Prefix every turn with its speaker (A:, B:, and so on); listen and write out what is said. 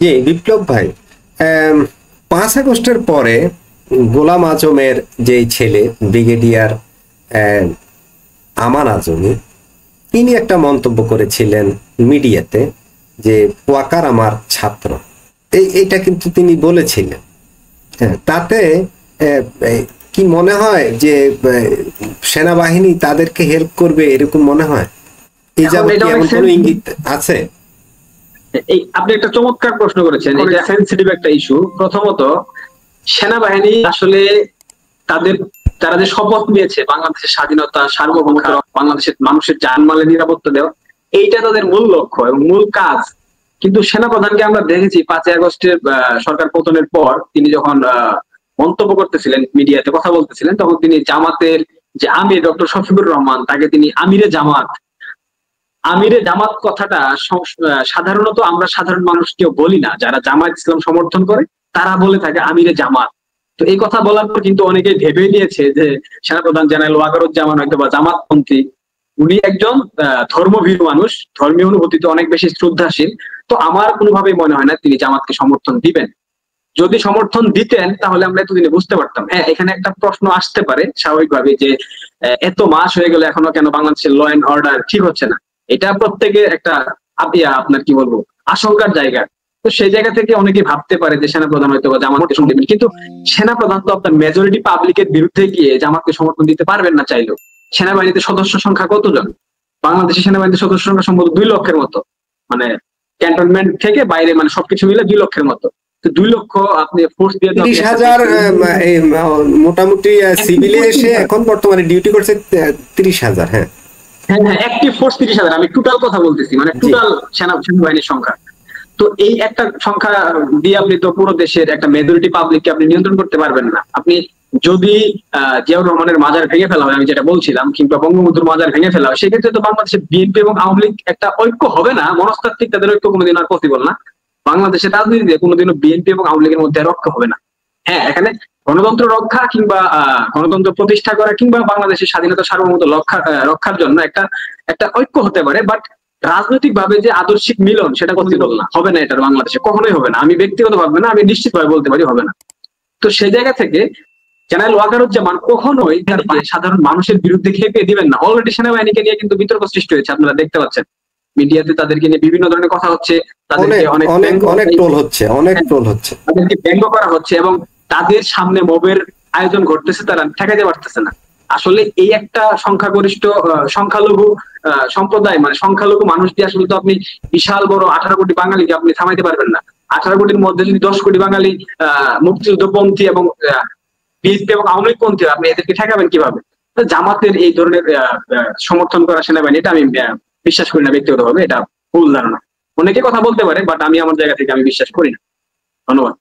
A: জি বিপ্লব ভাই, 5 আগস্টের পরে গোলাম আজমের যেই ছেলে ব্রিগেডিয়ার আমান আজমি, তিনি একটা মন্তব্য করেছিলেন মিডিয়াতে যে ওয়াকার আমার ছাত্র। এইটা কিন্তু তিনি বলেছিলেন। হ্যাঁ, তাতে কি মনে হয় যে সেনাবাহিনী তাদেরকে হেল্প করবে এরকম মনে হয়? এই যাবত কি এমন কোনো ইঙ্গিত আছে?
B: এই আপনি একটা চমৎকার প্রশ্ন করেছেন, এটা সেনসিটিভ একটা ইস্যু। প্রথমত, সেনাবাহিনী আসলে তারা যে শপথ নিয়েছে বাংলাদেশের স্বাধীনতা, সার্বভৌমত্ব, বাংলাদেশের মানুষের জানমালের নিরাপত্তা দেওয়া, এইটা তাদের মূল লক্ষ্য এবং মূল কাজ। কিন্তু সেনাপ্রধানকে আমরা দেখেছি 5 আগস্টের সরকার পতনের পর তিনি যখন মন্তব্য করতেছিলেন, মিডিয়াতে কথা বলতেছিলেন, তখন তিনি জামাতের যে আমির ডক্টর শফিকুর রহমান, তাকে তিনি আমিরে জামাত কথাটা সাধারণত আমরা সাধারণ মানুষ কেউ বলি না। যারা জামাত ইসলাম সমর্থন করে তারা বলে থাকে আমিরে জামাত। তো এই কথা বলার পর কিন্তু অনেকেই ভেবে নিয়েছে যে সেনাপ্রধান জেনারেল ওয়াকারুজ্জামান হয়তো বা জামাতপন্থী। উনি একজন ধর্মভীরু মানুষ, ধর্মীয় অনুভূতিতে অনেক বেশি শ্রদ্ধাশীল। তো আমার কোনোভাবেই মনে হয় না তিনি জামাতকে সমর্থন দিবেন। যদি সমর্থন দিতেন তাহলে আমরা এতদিনে বুঝতে পারতাম। হ্যাঁ, এখানে একটা প্রশ্ন আসতে পারে স্বাভাবিকভাবে যে এত মাস হয়ে গেল এখনো কেন বাংলাদেশের ল অ্যান্ড অর্ডার ঠিক হচ্ছে না। এটা প্রত্যেকে একটা আপনার কি বলবো আশঙ্কার জায়গা। তো সেই জায়গা থেকে অনেকে ভাবতে পারে যে সেনাপ্রধান হয়তো বা জামাতকে সমর্থন দিবেন, কিন্তু সেনাপ্রধান তো আপনার মেজরিটি পাবলিকের বিরুদ্ধে গিয়ে জামাতকে সমর্থন দিতে পারবেন না চাইলেও। সেনাবাহিনীতে সদস্য সংখ্যা কতজন? বাংলাদেশের সেনাবাহিনীতে সদস্য সংখ্যা সম্ভবত 2 লক্ষের মতো, মানে ক্যান্টনমেন্ট থেকে বাইরে মানে সবকিছু মিলে 2 লক্ষের মতো। তো 2 লক্ষ আপনি ফোর্স দিয়ে
A: 30,000 মোটামুটি সিভিলে এসে এখন বর্তমানে ডিউটি করছে 30,000। হ্যাঁ
B: হ্যাঁ হ্যাঁ, অ্যাক্টিভ ফোর্স 30,000। আমি টোটাল কথা বলতেছি, মানে টোটাল সেনাবাহিনীর সংখ্যা। তো এই একটা সংখ্যা দিয়ে আপনি তো পুরো দেশের একটা মেজরিটি পাবলিককে আপনি নিয়ন্ত্রণ করতে পারবেন না। আপনি যদি জিয়াউর রহমানের মাজার ভেঙে ফেলা হয়, আমি যেটা বলছিলাম, কিংবা বঙ্গবন্ধুর মাজার ভেঙে ফেলা হয়, সেক্ষেত্রে তো বাংলাদেশের বিএনপি এবং আওয়ামী লীগ একটা ঐক্য হবে না, মনস্তাত্ত্বিক তাদের ঐক্য কোনোদিন আর পসিবল না। বাংলাদেশের রাজনীতিতে কোনোদিনও বিএনপি এবং আওয়ামী লীগের মধ্যে রক্ষা হবে না। হ্যাঁ, এখানে গণতন্ত্র রক্ষা কিংবা গণতন্ত্র প্রতিষ্ঠা করা কিংবা বাংলাদেশের স্বাধীনতা সার্বভৌমত্ব রক্ষার জন্য একটা ঐক্য হতে পারে, বাট রাজনৈতিক ভাবে যে আদর্শিক মিলন সেটা পসিবল না, হবে না। এটা বাংলাদেশে কখনোই হবে না। আমি ব্যক্তিগত ভাবে না, আমি নিশ্চিত ভাবে বলতে পারি হবে না। তো সেই জায়গা থেকে জেনারেল ওয়াকারুজ্জামান কখনোই সাধারণ মানুষের বিরুদ্ধে খেপিয়ে দিবেন না। অলরেডি সেনাবাহিনীকে নিয়ে কিন্তু বিতর্ক সৃষ্টি হয়েছে, আপনারা দেখতে পাচ্ছেন মিডিয়াতে তাদেরকে নিয়ে বিভিন্ন ধরনের কথা হচ্ছে, তাদেরকে তাদেরকে ব্যঙ্গ করা হচ্ছে এবং তাদের সামনে মবের আয়োজন ঘটতেছে, তারা ঠেকাতে পারতেছে না। আসলে এই একটা সংখ্যাগরিষ্ঠ সংখ্যালঘু সম্প্রদায়, মানে সংখ্যালঘু মানুষ দিয়ে আসলে তো আপনি বিশাল বড় 18 কোটি বাঙালিকে আপনি থামাইতে পারবেন না। 18 কোটির মধ্যে যদি 10 কোটি বাঙালি মুক্তিযুদ্ধপন্থী এবং বিএনপি এবং আওয়ামী লীগ পন্থী, আপনি এদেরকে ঠেকাবেন কিভাবে? জামাতের এই ধরনের সমর্থন করা সেনাবাহিনী, এটা আমি বিশ্বাস করি না ব্যক্তিগতভাবে। এটা ভুল ধারণা। অনেকে কথা বলতে পারে, বাট আমি আমার জায়গা থেকে আমি বিশ্বাস করি না। ধন্যবাদ।